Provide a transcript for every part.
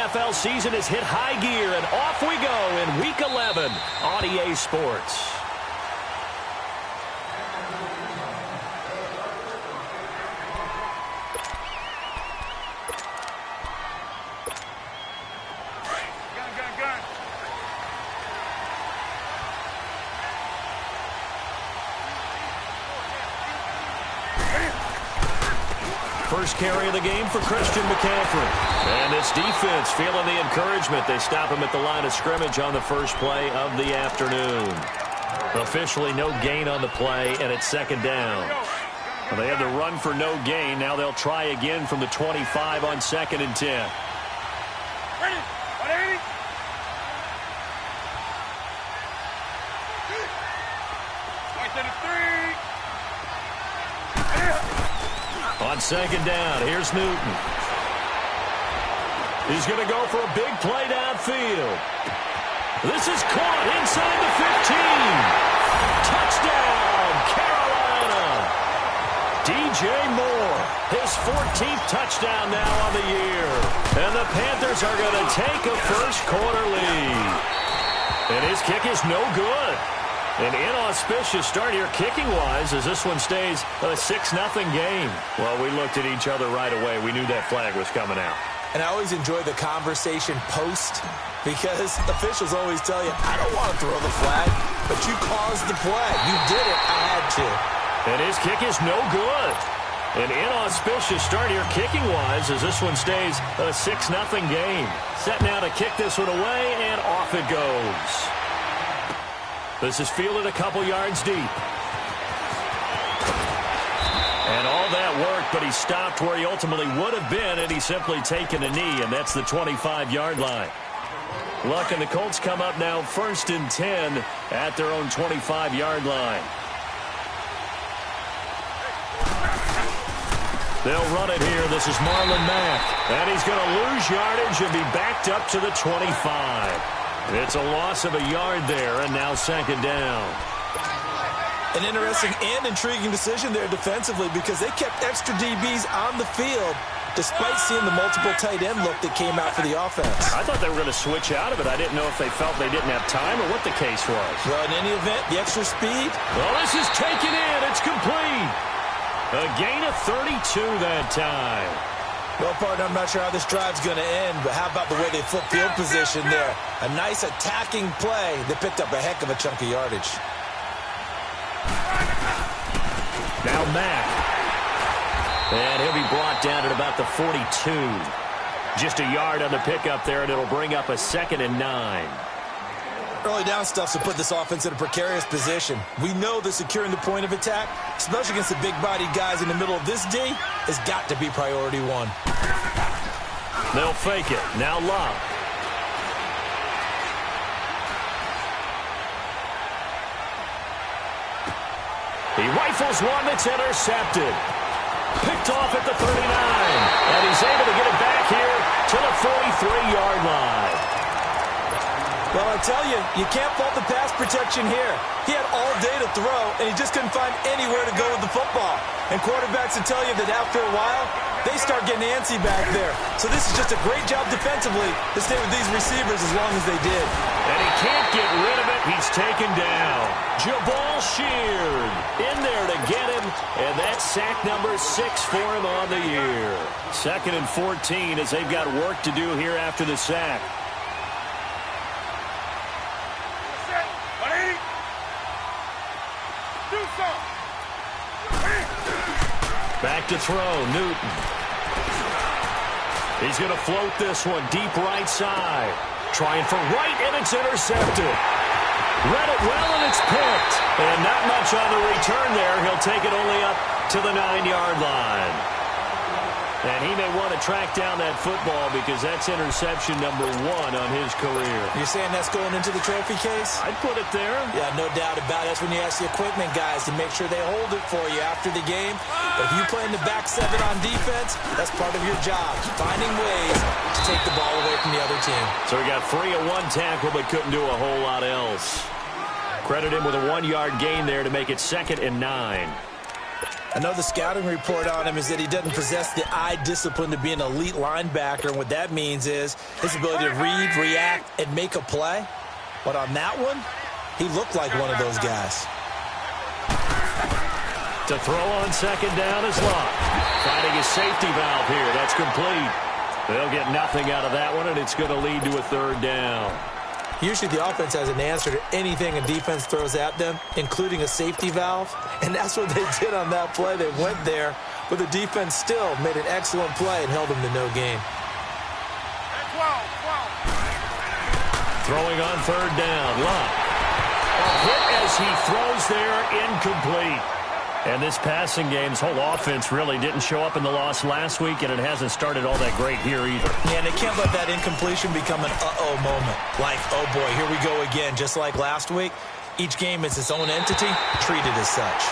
NFL season has hit high gear, and off we go in Week 11 on EA Sports. First carry of the game for Christian McCaffrey. And this defense feeling the encouragement. They stop him at the line of scrimmage on the first play of the afternoon. Officially no gain on the play, and it's second down. Well, they had to run for no gain. Now they'll try again from the 25 on 2nd and 10. On second down, here's Newton. He's going to go for a big play downfield. This is caught inside the 15. Touchdown, Carolina. DJ Moore, his 14th touchdown now on the year. And the Panthers are going to take a first-quarter lead. And his kick is no good. An inauspicious start here kicking-wise as this one stays a 6-0 game. Well, we looked at each other right away. We knew that flag was coming out. And I always enjoy the conversation post because officials always tell you, I don't want to throw the flag, but you caused the play. You did it. I had to. And his kick is no good. An inauspicious start here kicking-wise as this one stays a 6-0 game. Set now to kick this one away, and off it goes. This is fielded a couple yards deep. And all that worked, but he stopped where he ultimately would have been, and he's simply taken a knee, and that's the 25-yard line. Luck and the Colts come up now 1st and 10 at their own 25-yard line. They'll run it here. This is Marlon Mack, and he's going to lose yardage and be backed up to the 25. It's a loss of a yard there, and now second down. An interesting and intriguing decision there defensively because they kept extra DBs on the field despite seeing the multiple tight end look that came out for the offense. I thought they were going to switch out of it. I didn't know if they felt they didn't have time or what the case was. Well, in any event, the extra speed. Well, this is taken in. It's complete. A gain of 32 that time. Well, partner, I'm not sure how this drive's going to end, but how about the way they flip field position there? A nice attacking play. They picked up a heck of a chunk of yardage. Now Mack. And he'll be brought down at about the 42. Just a yard on the pickup there, and it'll bring up a 2nd and 9. Early down stuff to put this offense in a precarious position. We know that securing the point of attack, especially against the big-bodied guys in the middle of this D, has got to be priority one. They'll fake it. Now Love. He rifles one that's intercepted. Picked off at the 39. And he's able to get it back here to the 43-yard line. Well, I tell you, you can't fault the pass protection here. He had all day to throw, and he just couldn't find anywhere to go with the football. And quarterbacks will tell you that after a while, they start getting antsy back there. So this is just a great job defensively to stay with these receivers as long as they did. And he can't get rid of it. He's taken down. Jabal Sheard in there to get him, and that's sack number 6 for him on the year. 2nd and 14 as they've got work to do here after the sack. Back to throw, Newton. He's going to float this one deep right side. Trying for right, and it's intercepted. Read it well, and it's picked. And not much on the return there. He'll take it only up to the 9-yard line. And he may want to track down that football because that's interception number 1 on his career. You're saying that's going into the trophy case? I'd put it there. Yeah, no doubt about it. That's when you ask the equipment guys to make sure they hold it for you after the game. But if you play in the back 7 on defense, that's part of your job, finding ways to take the ball away from the other team. So he got free of 1 tackle but couldn't do a whole lot else. Credit him with a 1-yard gain there to make it 2nd and 9. I know the scouting report on him is that he doesn't possess the eye discipline to be an elite linebacker, and what that means is his ability to read, react, and make a play. But on that one, he looked like one of those guys. To throw on second down is Luck. Finding a safety valve here. That's complete. They'll get nothing out of that one, and it's going to lead to a third down. Usually the offense has an answer to anything a defense throws at them, including a safety valve. And that's what they did on that play. They went there, but the defense still made an excellent play and held them to no gain. Throwing on third down, Luck. A hit as he throws there, incomplete. And this passing game's whole offense really didn't show up in the loss last week, and it hasn't started all that great here either. Yeah, and they can't let that incompletion become an uh-oh moment. Like, oh boy, here we go again. Just like last week, each game is its own entity, treated as such.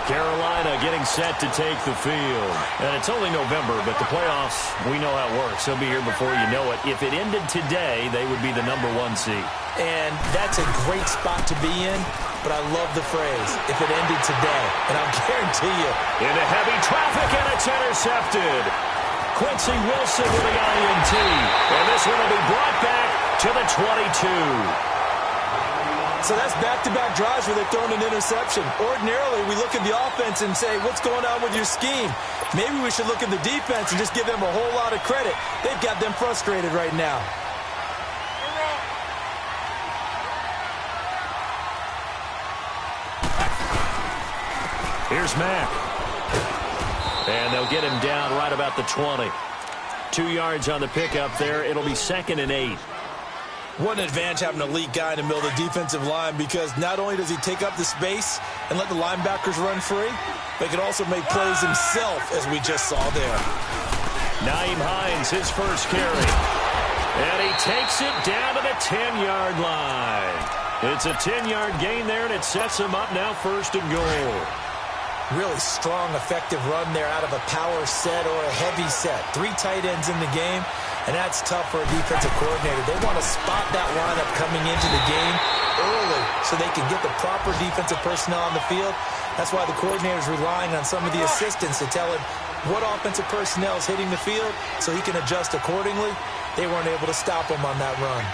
Carolina getting set to take the field. And it's only November, but the playoffs, we know how it works. They'll be here before you know it. If it ended today, they would be the #1 seed. And that's a great spot to be in, but I love the phrase, if it ended today. And I'll guarantee you. Into heavy traffic, and it's intercepted. Quincy Wilson with the INT. And this one will be brought back to the 22. So that's back-to-back drives where they've thrown an interception. Ordinarily, we look at the offense and say, what's going on with your scheme? Maybe we should look at the defense and just give them a whole lot of credit. They've got them frustrated right now. Here's Mack. And they'll get him down right about the 20. 2 yards on the pickup there. It'll be 2nd and 8. What an advantage having an elite guy in the middle of the defensive line, because not only does he take up the space and let the linebackers run free, but he can also make plays himself, as we just saw there. Nyheim Hines, his first carry. And he takes it down to the 10-yard line. It's a 10-yard gain there, and it sets him up now 1st and goal. Really strong, effective run there out of a power set or a heavy set. 3 tight ends in the game, and that's tough for a defensive coordinator. They want to spot that lineup coming into the game early so they can get the proper defensive personnel on the field. That's why the coordinator's relying on some of the assistants to tell him what offensive personnel is hitting the field so he can adjust accordingly. They weren't able to stop him on that run.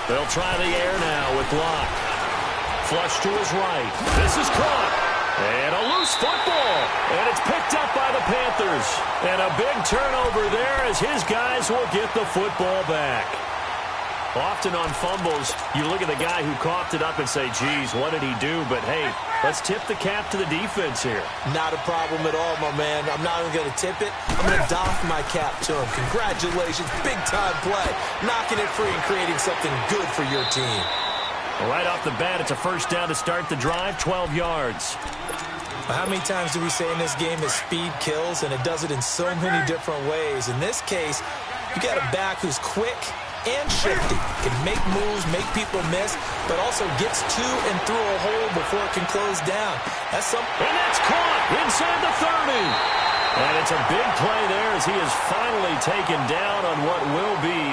They'll try the air now with Locke. Flush to his right. This is caught. And a loose football. And it's picked up by the Panthers. And a big turnover there as his guys will get the football back. Often on fumbles, you look at the guy who coughed it up and say, geez, what did he do? But, hey, let's tip the cap to the defense here. Not a problem at all, my man. I'm not even going to tip it. I'm going to doff my cap to him. Congratulations. Big-time play. Knocking it free and creating something good for your team. Right off the bat, it's a 1st down to start the drive, 12 yards. How many times do we say in this game that speed kills, and it does it in so many different ways? In this case, you got a back who's quick and shifty, can make moves, make people miss, but also gets to and through a hole before it can close down. And that's caught inside the 30. And it's a big play there as he is finally taken down on what will be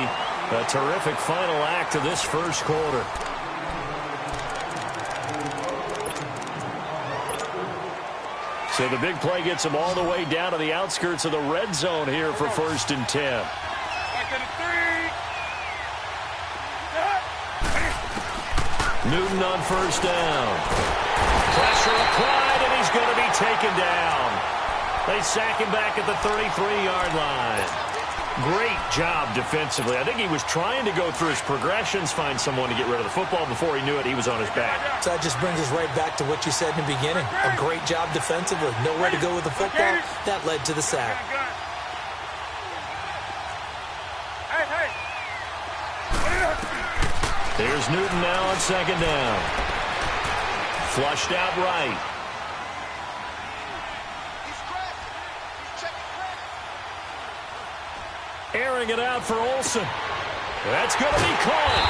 a terrific final act of this 1st quarter. So the big play gets him all the way down to the outskirts of the red zone here for 1st and 10. Newton on 1st down. Pressure applied, and he's going to be taken down. They sack him back at the 33-yard line. Great job defensively. I think he was trying to go through his progressions, find someone to get rid of the football. Before he knew it, he was on his back. So that just brings us right back to what you said in the beginning. A great job defensively. Nowhere to go with the football. That led to the sack. Here's Newton now on 2nd down. Flushed out right. Airing it out for Olsen. That's going to be caught.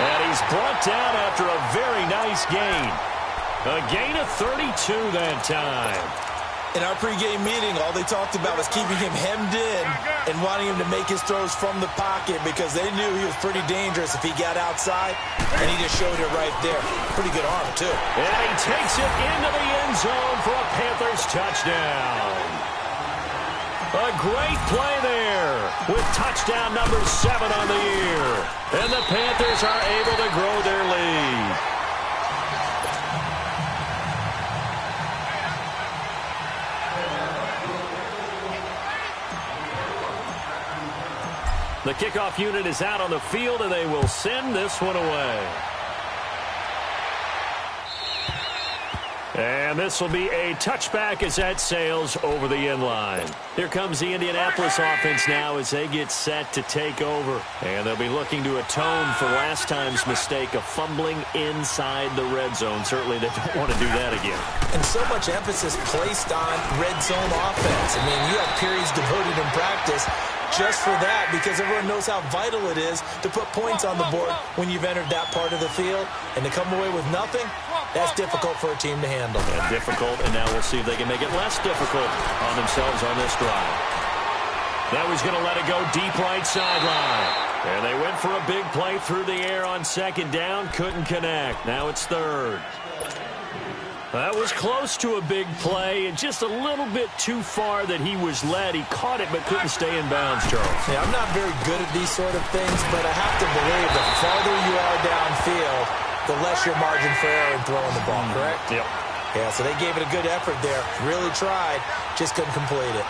And he's brought down after a very nice gain. A gain of 32 that time. In our pregame meeting, all they talked about was keeping him hemmed in and wanting him to make his throws from the pocket because they knew he was pretty dangerous if he got outside, and he just showed it right there. Pretty good arm, too. And he takes it into the end zone for a Panthers touchdown. A great play there with touchdown number 7 on the year. And the Panthers are able to grow their lead. The kickoff unit is out on the field, and they will send this one away. And this will be a touchback as that sails over the end line. Here comes the Indianapolis offense now as they get set to take over. And they'll be looking to atone for last time's mistake of fumbling inside the red zone. Certainly they don't want to do that again. And so much emphasis placed on red zone offense. I mean, you have periods devoted in practice just for that, because everyone knows how vital it is to put points on the board when you've entered that part of the field. And to come away with nothing, that's difficult for a team to handle. And difficult, and now we'll see if they can make it less difficult on themselves on this drive. Now he's going to let it go deep right sideline. And they went for a big play through the air on second down. Couldn't connect. Now it's third. That was close to a big play and just a little bit too far that he was led. He caught it but couldn't stay in bounds, Charles. Yeah, I'm not very good at these sort of things, but I have to believe the farther you are downfield, the less your margin for error in throwing the ball, correct? Yep. Yeah, so they gave it a good effort there. Really tried, just couldn't complete it.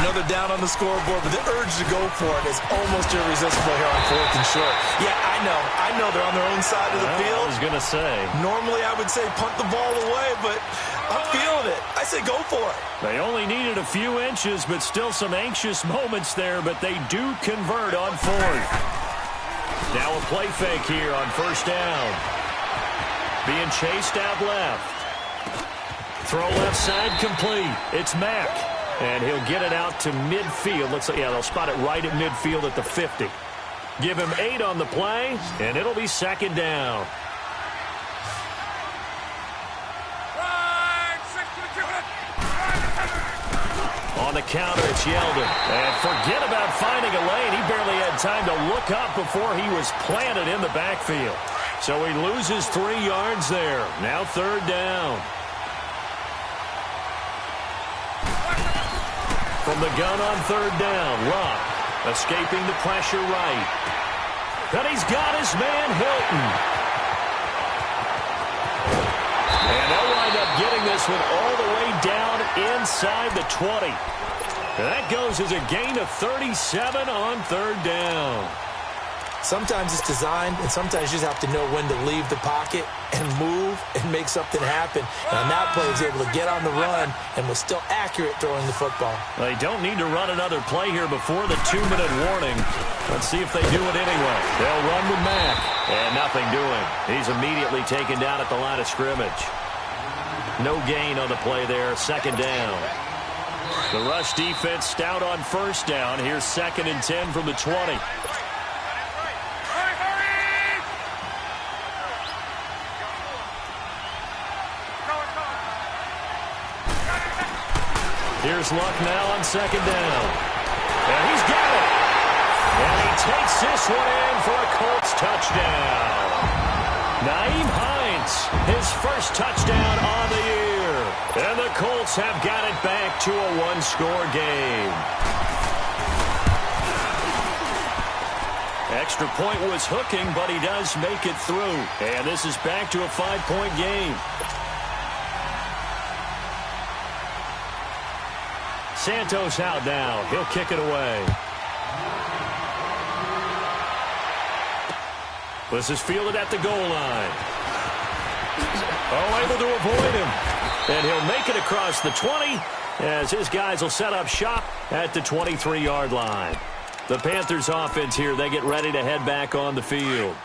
Another down on the scoreboard, but the urge to go for it is almost irresistible here on 4th and short. Yeah, I know they're on their own side of the field. I was going to say. Normally I would say punt the ball away, but I'm feeling it. I say go for it. They only needed a few inches, but still some anxious moments there, but they do convert on 4th. Now a play fake here on 1st down. Being chased out left. Throw left side complete. It's Mack. And he'll get it out to midfield. Looks like, yeah, they'll spot it right at midfield at the 50. Give him 8 on the play, and it'll be 2nd down. On the counter, it's Yeldon. And forget about finding a lane. He barely had time to look up before he was planted in the backfield. So he loses 3 yards there. Now 3rd down. From the gun on 3rd down, Luck escaping the pressure right. And he's got his man, Hilton. And they'll wind up getting this one all the way down inside the 20. And that goes as a gain of 37 on 3rd down. Sometimes it's designed, and sometimes you just have to know when to leave the pocket and move and make something happen. And on that play, he was able to get on the run and was still accurate throwing the football. They don't need to run another play here before the 2-minute warning. Let's see if they do it anyway. They'll run with Mack. And nothing doing. He's immediately taken down at the line of scrimmage. No gain on the play there. 2nd down. The rush defense stout on 1st down. Here's 2nd and 10 from the 20. Here's Luck now on 2nd down. And he's got it. And he takes this one in for a Colts touchdown. Nyheim Hines, his first touchdown on the year. And the Colts have got it back to a 1-score game. Extra point was hooking, but he does make it through. And this is back to a 5-point game. Santos out now. He'll kick it away. This is fielded at the goal line. Oh, able to avoid him. And he'll make it across the 20 as his guys will set up shop at the 23-yard line. The Panthers offense here, they get ready to head back on the field.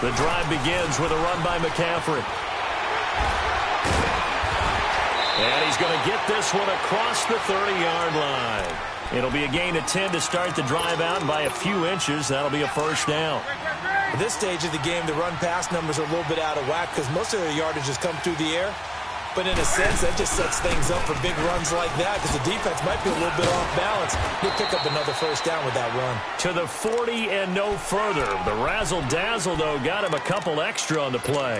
The drive begins with a run by McCaffrey. And he's going to get this one across the 30-yard line. It'll be a gain of 10 to start the drive out, and by a few inches, that'll be a 1st down. At this stage of the game, the run-pass numbers are a little bit out of whack because most of their yardage has come through the air. But in a sense, that just sets things up for big runs like that because the defense might be a little bit off balance. He'll pick up another first down with that run. To the 40 and no further. The razzle-dazzle, though, got him a couple extra on the play.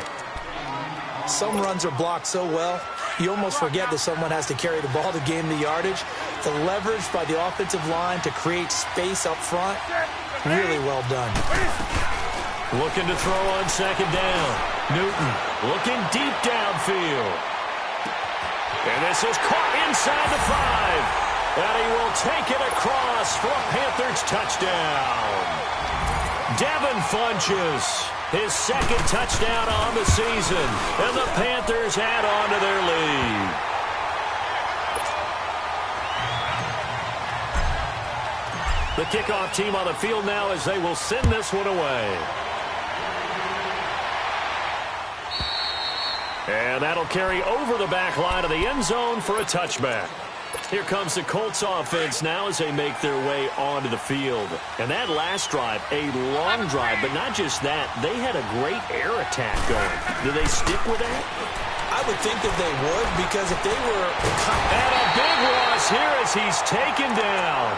Some runs are blocked so well, you almost forget that someone has to carry the ball to gain the yardage. The leverage by the offensive line to create space up front, really well done. Looking to throw on second down. Newton looking deep downfield. And this is caught inside the 5. And he will take it across for a Panthers touchdown. Devin Funchess, his second touchdown on the season. And the Panthers add on to their lead. The kickoff team on the field now as they will send this one away. And that'll carry over the back line of the end zone for a touchback. Here comes the Colts offense now as they make their way onto the field. And that last drive, a long drive, but not just that. They had a great air attack going. Do they stick with that? I would think that they would because if they were... And a big loss here as he's taken down.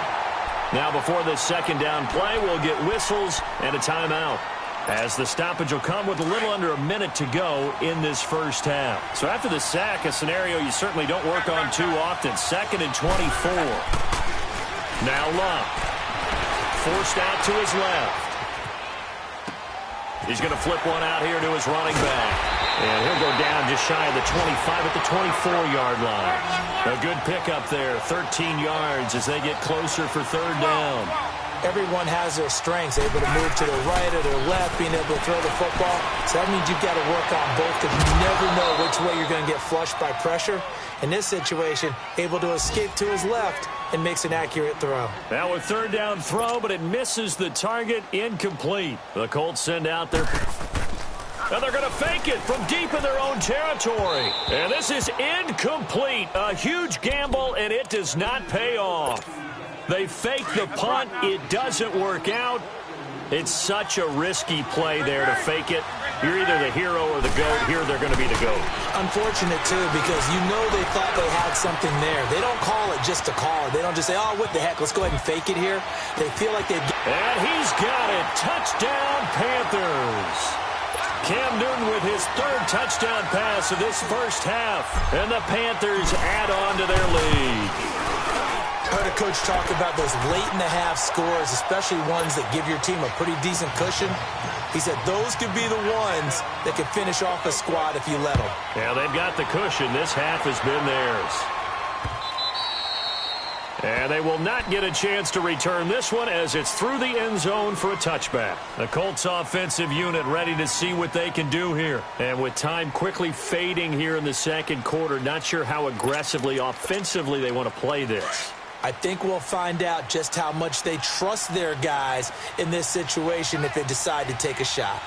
Now before this second down play, we'll get whistles and a timeout, as the stoppage will come with a little under a minute to go in this first half. So after the sack, a scenario you certainly don't work on too often. 2nd and 24. Now Luck. Forced out to his left. He's going to flip one out here to his running back. And he'll go down just shy of the 25 at the 24-yard line. A good pickup there, 13 yards as they get closer for third down. Everyone has their strengths, able to move to the right or their left, being able to throw the football. So that means you've got to work on both because you never know which way you're going to get flushed by pressure. In this situation, able to escape to his left and makes an accurate throw. Now a third down throw, but it misses the target, incomplete. The Colts send out their... And they're going to fake it from deep in their own territory. And this is incomplete. A huge gamble, and it does not pay off. They fake the punt. It doesn't work out. It's such a risky play there to fake it. You're either the hero or the GOAT. Here they're going to be the GOAT. Unfortunate, too, because you know they thought they had something there. They don't call it just to call it. They don't just say, oh, what the heck, let's go ahead and fake it here. They feel like they've... And he's got it. Touchdown, Panthers. Cam Newton with his third touchdown pass of this first half. And the Panthers add on to their lead. I heard a coach talk about those late-in-the-half scores, especially ones that give your team a pretty decent cushion. He said those could be the ones that could finish off a squad if you let them. Yeah, they've got the cushion. This half has been theirs. And they will not get a chance to return this one as it's through the end zone for a touchback. The Colts offensive unit ready to see what they can do here. And with time quickly fading here in the second quarter, not sure how aggressively, offensively they want to play this. I think we'll find out just how much they trust their guys in this situation if they decide to take a shot.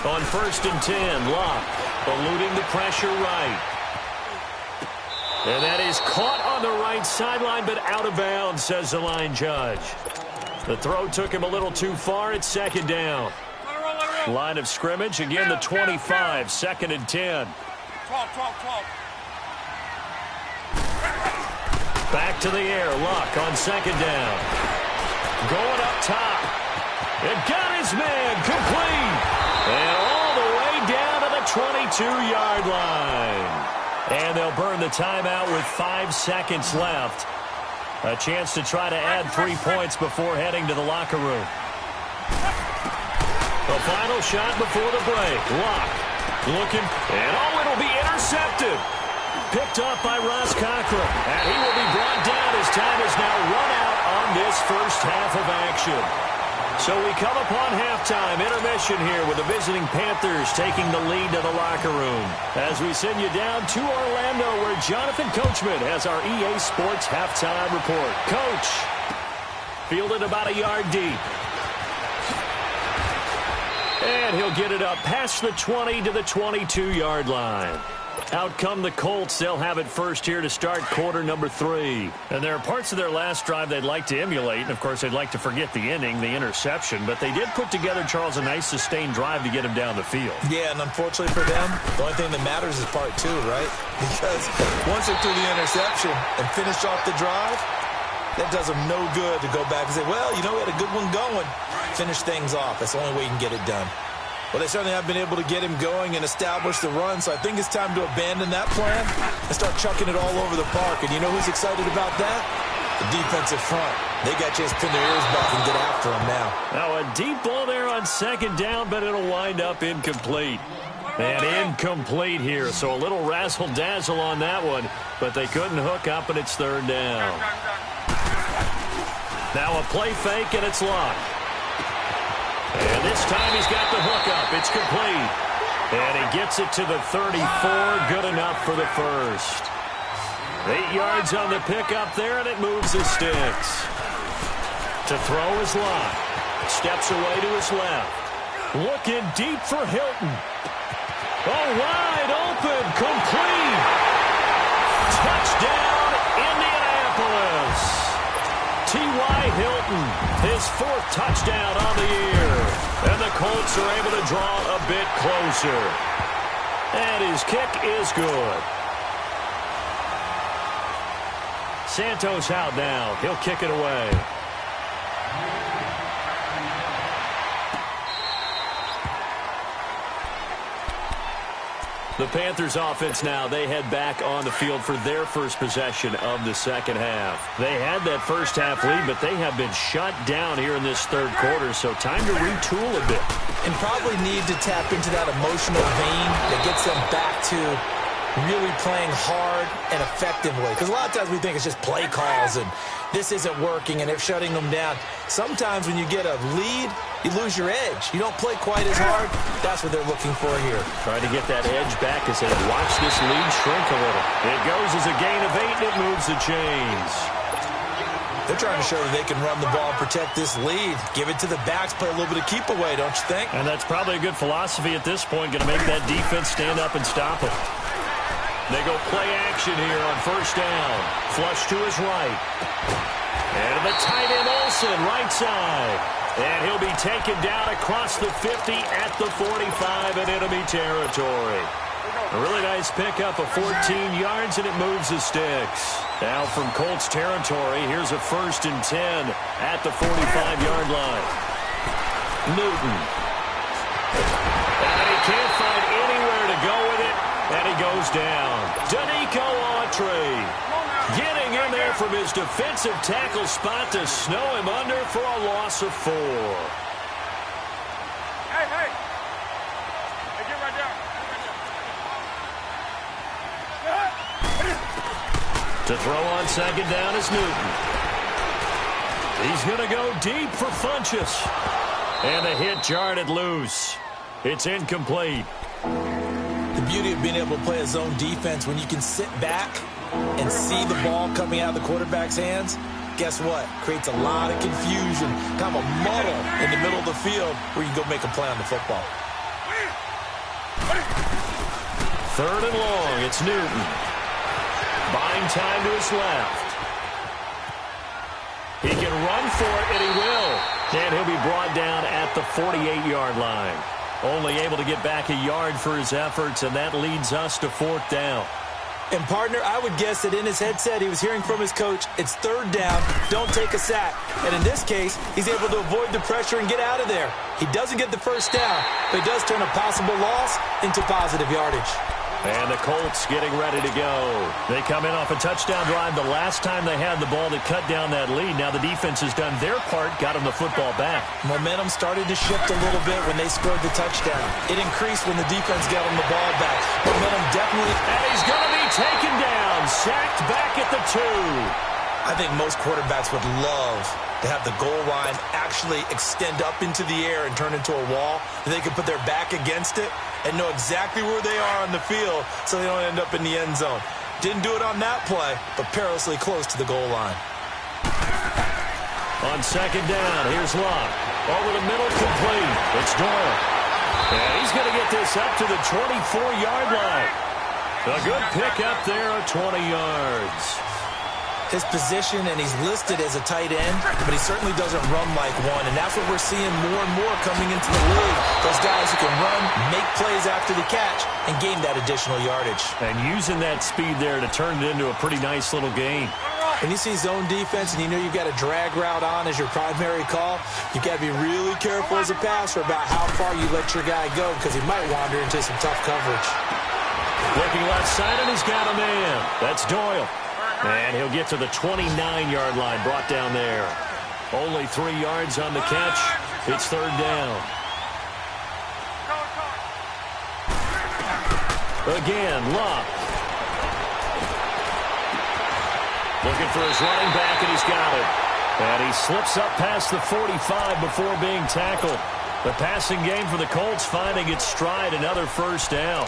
On 1st and 10, Luck eluding the pressure right. And that is caught on the right sideline, but out of bounds, says the line judge. The throw took him a little too far. It's second down. Line of scrimmage, again the 25, 2nd and 10. Back to the air, Luck on second down. Going up top. And got his man complete. And all the way down to the 22-yard line. And they'll burn the timeout with 5 seconds left. A chance to try to add 3 points before heading to the locker room. The final shot before the break. Luck looking. And it'll be intercepted. Picked up by Ross Cochran. And he will be brought down as time is now run out on this first half of action. So we come upon halftime, intermission here with the visiting Panthers taking the lead to the locker room. As we send you down to Orlando where Jonathan Coachman has our EA Sports halftime report. Coach, fielded about a yard deep. And he'll get it up past the 20 to the 22-yard line. Out come the Colts. They'll have it first here to start quarter number 3. And there are parts of their last drive they'd like to emulate. And, of course, they'd like to forget the inning, the interception. But they did put together, Charles, a nice sustained drive to get him down the field. Yeah, and unfortunately for them, the only thing that matters is part 2, right? Because once they threw the interception and finished off the drive, that does them no good to go back and say, well, you know, we had a good one going. Finish things off. That's the only way you can get it done. Well, they certainly have been able to get him going and establish the run, so I think it's time to abandon that plan and start chucking it all over the park. And you know who's excited about that? The defensive front. They got a chance to pin their ears back and get after him now. Now a deep ball there on second down, but it'll wind up incomplete. And incomplete here, so a little razzle-dazzle on that one, but they couldn't hook up, and it's third down. Now a play fake, and it's locked. And this time he's got the hookup. It's complete. And he gets it to the 34. Good enough for the first. 8 yards on the pickup there, and it moves the sticks. To throw is Locke. Steps away to his left. Looking deep for Hilton. Oh, wide open. Complete. Touchdown, Indianapolis. T.Y. Hilton, his 4th touchdown on the year. And the Colts are able to draw a bit closer. And his kick is good. Santos out now. He'll kick it away. The Panthers offense now, they head back on the field for their first possession of the second half. They had that first half lead, but they have been shut down here in this third quarter, so time to retool a bit. And probably need to tap into that emotional vein that gets them back to really playing hard and effectively. Because a lot of times we think it's just play calls and this isn't working and they're shutting them down. Sometimes when you get a lead, you lose your edge. You don't play quite as hard. That's what they're looking for here. Trying to get that edge back as they watch this lead shrink a little. It goes as a gain of 8, and it moves the chains. They're trying to show that they can run the ball and protect this lead. Give it to the backs, play a little bit of keep away, don't you think? And that's probably a good philosophy at this point, going to make that defense stand up and stop it. They go play action here on first down. Flush to his right. And the tight end Olsen, right side. And he'll be taken down across the 50 at the 45 in enemy territory. A really nice pickup of 14 yards, and it moves the sticks. Now from Colts territory, here's a 1st and 10 at the 45-yard line. Newton. And he can't find anywhere to go with it, and he goes down. Danico Autry getting in there from his defensive tackle spot to snow him under for a loss of 4. Hey, hey, get right down. To throw on second down is Newton. He's going to go deep for Funchess. And the hit jarred it loose. It's incomplete. The beauty of being able to play a zone defense when you can sit back and see the ball coming out of the quarterback's hands, guess what? Creates a lot of confusion, kind of a muddle in the middle of the field where you can go make a play on the football. Third and long, it's Newton. Buying time to his left. He can run for it, and he will. And he'll be brought down at the 48-yard line. Only able to get back a yard for his efforts, and that leads us to 4th down. And, partner, I would guess that in his headset he was hearing from his coach, it's third down, don't take a sack. And in this case, he's able to avoid the pressure and get out of there. He doesn't get the first down, but he does turn a possible loss into positive yardage. And the Colts getting ready to go. They come in off a touchdown drive the last time they had the ball that cut down that lead. Now the defense has done their part, got them the football back. Momentum started to shift a little bit when they scored the touchdown. It increased when the defense got them the ball back. Momentum definitely... And he's going to be taken down, sacked back at the 2. I think most quarterbacks would love to have the goal line actually extend up into the air and turn into a wall. They can put their back against it and know exactly where they are on the field so they don't end up in the end zone. Didn't do it on that play, but perilously close to the goal line. On second down, here's Locke. Over the middle, complete. It's Doyle. And he's going to get this up to the 24-yard line. A good pick up there at 20 yards. His position, and he's listed as a tight end, but he certainly doesn't run like one, and that's what we're seeing more and more coming into the league. Those guys who can run, make plays after the catch, and gain that additional yardage. And using that speed there to turn it into a pretty nice little gain. When you see zone defense and you know you've got a drag route on as your primary call, you've got to be really careful as a passer about how far you let your guy go because he might wander into some tough coverage. Looking left side, and he's got a man. That's Doyle. And he'll get to the 29-yard line, brought down there. Only 3 yards on the catch. It's third down. Again, Luck. Looking for his running back, and he's got it. And he slips up past the 45 before being tackled. The passing game for the Colts finding its stride, another first down.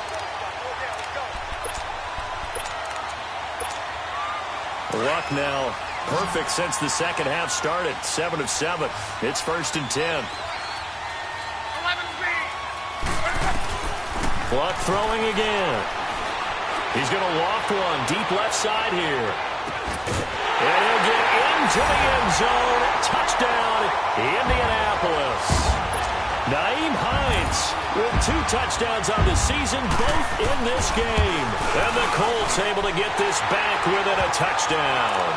Luck now perfect since the second half started. 7 of 7. It's first and 10. Luck throwing again. He's going to loft one deep left side here. And he'll get into the end zone. Touchdown, Indianapolis. Nyheim Hines with 2 touchdowns on the season, both in this game. And the Colts able to get this back within a touchdown.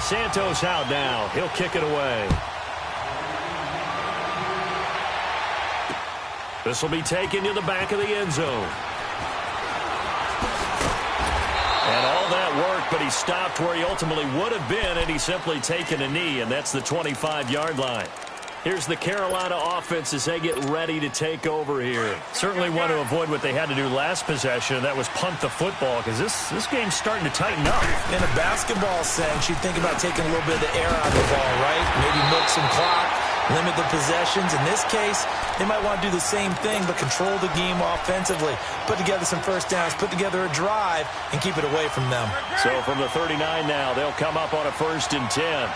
Santos out now. He'll kick it away. This will be taken to the back of the end zone. And all that work, but he stopped where he ultimately would have been, and he's simply taken a knee, and that's the 25-yard line. Here's the Carolina offense as they get ready to take over here. Certainly want to avoid what they had to do last possession, and that was punt the football, because this game's starting to tighten up. In a basketball sense, you think about taking a little bit of the air out of the ball, right? Maybe milk some clock, limit the possessions. In this case, they might want to do the same thing, but control the game offensively. Put together some first downs, put together a drive, and keep it away from them. So from the 39 now, they'll come up on a first and 10.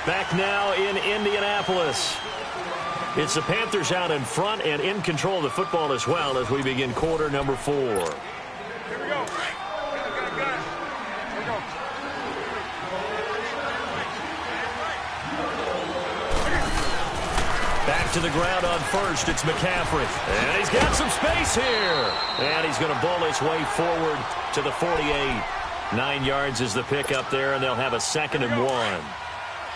Back now in Indianapolis. It's the Panthers out in front and in control of the football as well as we begin quarter number 4. Here we go. Here we go. Back to the ground on first. It's McCaffrey. And he's got some space here. And he's going to ball his way forward to the 48. 9 yards is the pickup there, and they'll have a 2nd and 1.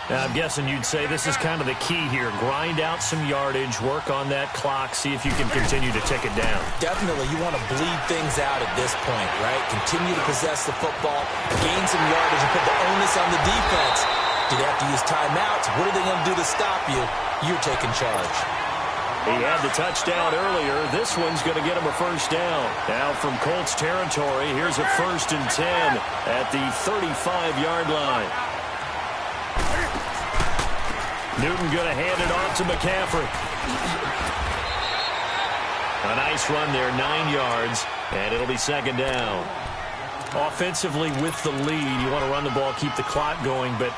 Now, I'm guessing you'd say this is kind of the key here. Grind out some yardage, work on that clock, see if you can continue to tick it down. Definitely. You want to bleed things out at this point, right? Continue to possess the football, gain some yardage, and put the onus on the defense. Do they have to use timeouts? What are they going to do to stop you? You're taking charge. He had the touchdown earlier. This one's going to get him a first down. Now from Colts territory, here's a 1st and 10 at the 35-yard line. Newton going to hand it off to McCaffrey. A nice run there, 9 yards, and it'll be 2nd down. Offensively with the lead, you want to run the ball, keep the clock going, but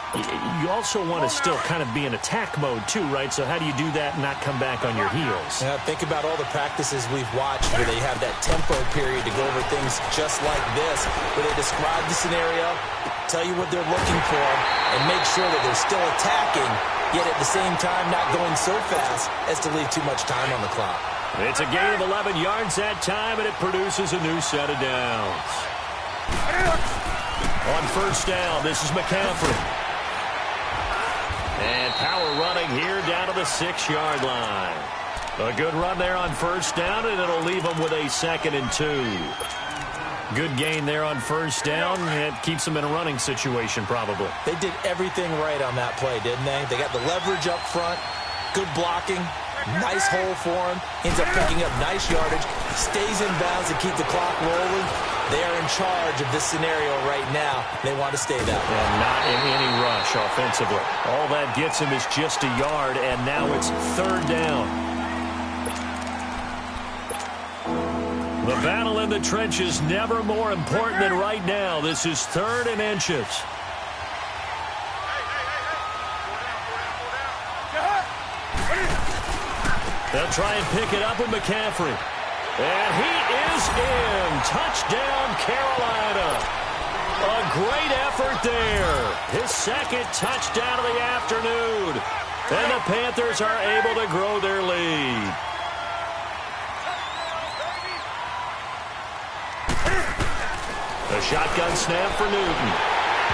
you also want to still kind of be in attack mode too, right? So how do you do that and not come back on your heels? Yeah, think about all the practices we've watched where they have that tempo period to go over things just like this, where they describe the scenario, tell you what they're looking for, and make sure that they're still attacking, yet at the same time not going so fast as to leave too much time on the clock. It's a gain of 11 yards that time, and it produces a new set of downs. On first down, this is McCaffrey. And power running here down to the 6-yard line. A good run there on first down, and it'll leave them with a 2nd and 2. Good gain there on first down. It keeps them in a running situation, probably. They did everything right on that play, didn't they? They got the leverage up front, good blocking, nice hole for him, ends up picking up nice yardage, stays in bounds and keep the clock rolling. They are in charge of this scenario right now. They want to stay that way. And not in any rush offensively. All that gets him is just a yard, and now it's 3rd down. The battle in the trenches never more important than right now. This is 3rd and inches. They'll try and pick it up with McCaffrey. And he is in. Touchdown, Carolina. A great effort there. His second touchdown of the afternoon. And the Panthers are able to grow their lead. A shotgun snap for Newton.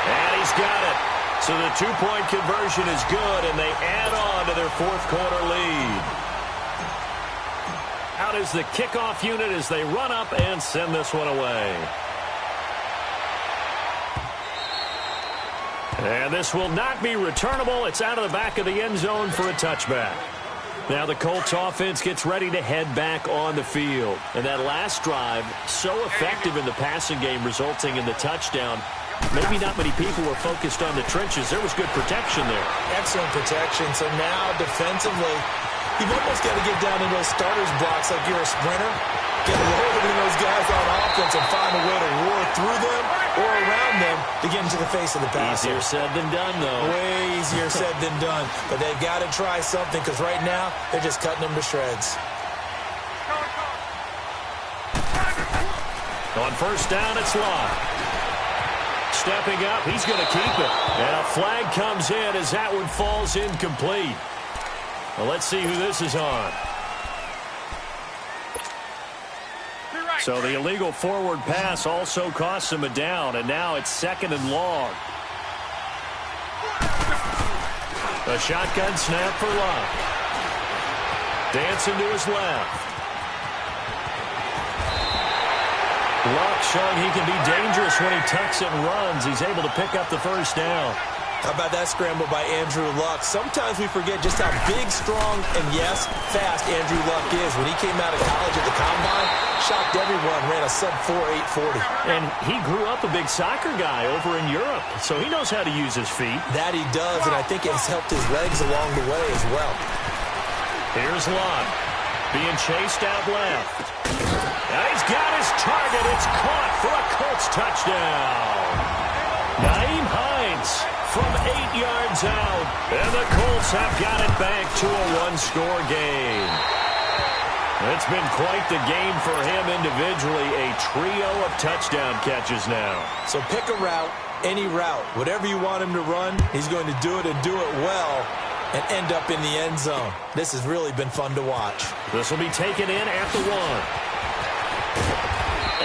And he's got it. So the two-point conversion is good, and they add on to their fourth-quarter lead. Out is the kickoff unit as they run up and send this one away. And this will not be returnable. It's out of the back of the end zone for a touchback. Now the Colts offense gets ready to head back on the field. And that last drive, so effective in the passing game, resulting in the touchdown. Maybe not many people were focused on the trenches. There was good protection there. Excellent protection. So now defensively, you've almost got to get down in those starters blocks like you're a sprinter. Get loaded in those guys on offense and find a way to roar through them or around them to get into the face of the passer. Easier said than done, though. Way easier said than done. But they've got to try something because right now they're just cutting them to shreds. On first down, it's Locke. Stepping up, he's going to keep it. And a flag comes in as that one falls incomplete. Well, let's see who this is on. So the illegal forward pass also costs him a down, and now it's 2nd and long. A shotgun snap for Locke. Dancing to his left. Locke showing he can be dangerous when he tucks it and runs. He's able to pick up the first down. How about that scramble by Andrew Luck? Sometimes we forget just how big, strong, and, yes, fast Andrew Luck is. When he came out of college at the Combine, shocked everyone, ran a sub-4 840. And he grew up a big soccer guy over in Europe, so he knows how to use his feet. That he does, and I think it has helped his legs along the way as well. Here's Locke being chased out left. Now he's got his target. It's caught for a Colts touchdown. Nyheim Hines from 8 yards out. And the Colts have got it back to a one-score game. It's been quite the game for him individually. A trio of touchdown catches now. So pick a route, any route. Whatever you want him to run, he's going to do it and do it well and end up in the end zone. This has really been fun to watch. This will be taken in at the 1.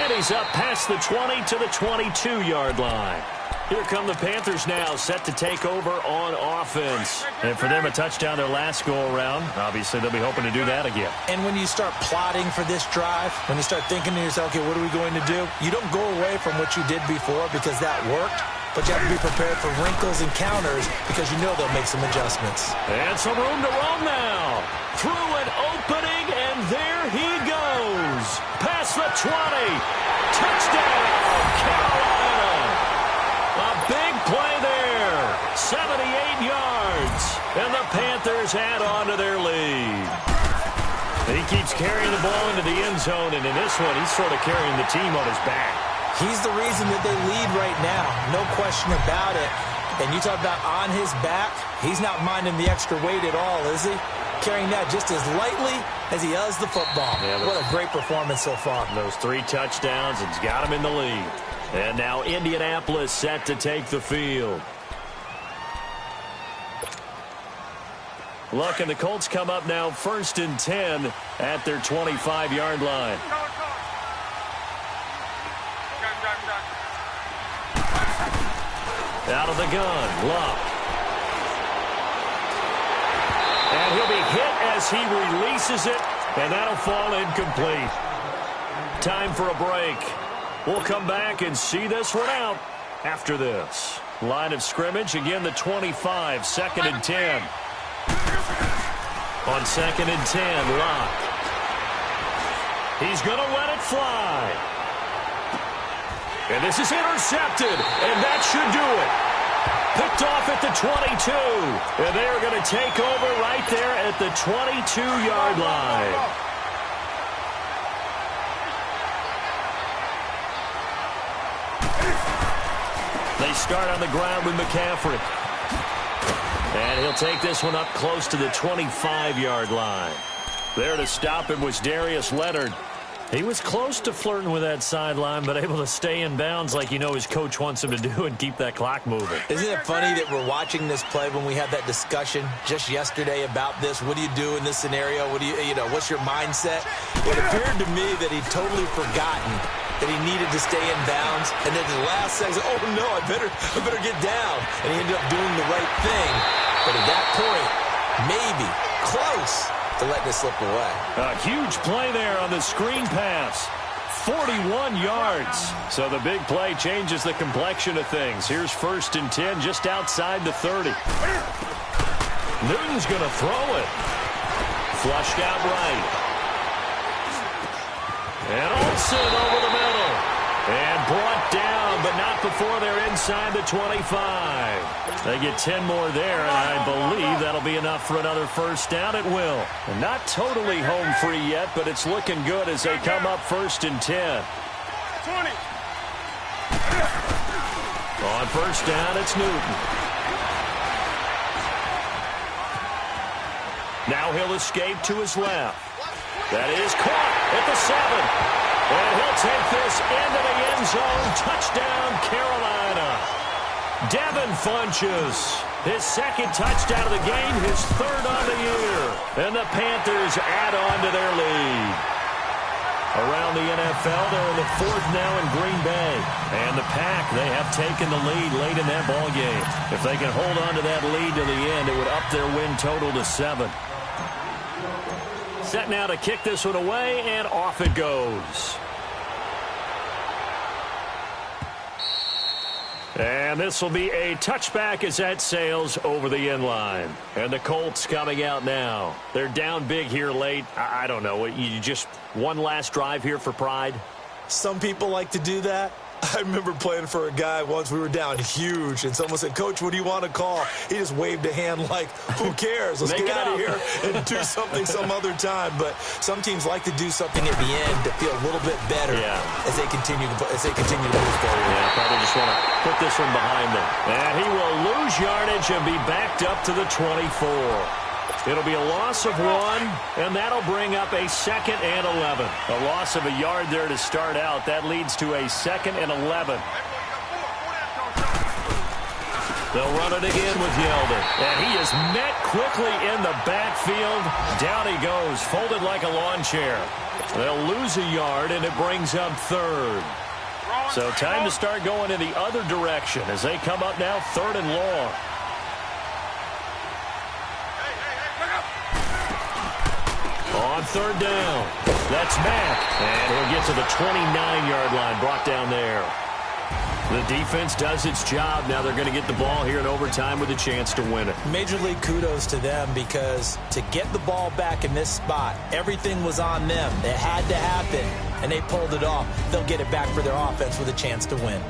And he's up past the 20 to the 22-yard line. Here come the Panthers now, set to take over on offense. And for them, a touchdown their last go-around. Obviously, they'll be hoping to do that again. And when you start plotting for this drive, when you start thinking to yourself, okay, what are we going to do? You don't go away from what you did before because that worked. But you have to be prepared for wrinkles and counters because you know they'll make some adjustments. And some room to roam now. Through an opening, and there he goes. Past the 20. Touchdown, Carolina. A big play there. 78 yards. And the Panthers add on to their lead. He keeps carrying the ball into the end zone, and in this one, he's sort of carrying the team on his back. He's the reason that they lead right now. No question about it. And you talk about on his back, he's not minding the extra weight at all, is he? Carrying that just as lightly as he does the football. Yeah, what a great performance so far. Those 3 touchdowns, it's got him in the lead. And now Indianapolis set to take the field. Look, and the Colts come up now 1st and 10 at their 25-yard line. Out of the gun, Luck. And he'll be hit as he releases it, and that'll fall incomplete. Time for a break. We'll come back and see this one out after this. Line of scrimmage, again the 25, 2nd and 10. On 2nd and 10, Luck. He's going to let it fly. And this is intercepted, and that should do it. Picked off at the 22, and they are going to take over right there at the 22-yard line. They start on the ground with McCaffrey. And he'll take this one up close to the 25-yard line. There to stop him was Darius Leonard. He was close to flirting with that sideline, but able to stay in bounds like his coach wants him to do and keep that clock moving. Isn't it funny that we're watching this play when we had that discussion just yesterday about this? What do you do in this scenario? What do what's your mindset? It appeared to me that he'd totally forgotten that he needed to stay in bounds, and then the last second, oh no, I better get down. And he ended up doing the right thing. But at that point, maybe close to let this slip away. A huge play there on the screen pass. 41 yards. So the big play changes the complexion of things. Here's 1st and 10 just outside the 30. Newton's going to throw it. Flushed out right. And Olsen over the middle. And brought down, but not before they're inside the 25. They get 10 more there, and I believe that'll be enough for another first down. It will. And not totally home free yet, but it's looking good as they come up 1st and 10. 20. On first down, it's Newton. Now he'll escape to his left. That is caught at the 7. And he'll take this into the end zone. Touchdown, Carolina. Devin Funches, his 2nd touchdown of the game, his 3rd on the year. And the Panthers add on to their lead. Around the NFL, they're in the 4th now in Green Bay. And the Pack, they have taken the lead late in that ball game. If they can hold on to that lead to the end, it would up their win total to 7. Set now to kick this one away, and off it goes. And this will be a touchback as that sails over the end line. And the Colts coming out now. They're down big here late. I don't know. You just one last drive here for pride? Some people like to do that. I remember playing for a guy once. We were down huge, and someone said, "Coach, what do you want to call?" He just waved a hand like, who cares? Let's get out of here and do something some other time. But some teams like to do something at the end to feel a little bit better as they continue to move forward. Yeah, probably just want to put this one behind them. And he will lose yardage and be backed up to the 24. It'll be a loss of 1, and that'll bring up a 2nd and 11. A loss of a yard there to start out. That leads to a 2nd and 11. They'll run it again with Yeldon. And he is met quickly in the backfield. Down he goes, folded like a lawn chair. They'll lose a yard, and it brings up 3rd. So time to start going in the other direction as they come up now 3rd and long. On 3rd down, that's Mack, and he'll get to the 29-yard line, brought down there. The defense does its job. Now they're going to get the ball here in overtime with a chance to win it. Major league kudos to them, because to get the ball back in this spot, everything was on them. It had to happen, and they pulled it off. They'll get it back for their offense with a chance to win.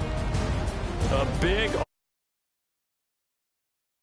A big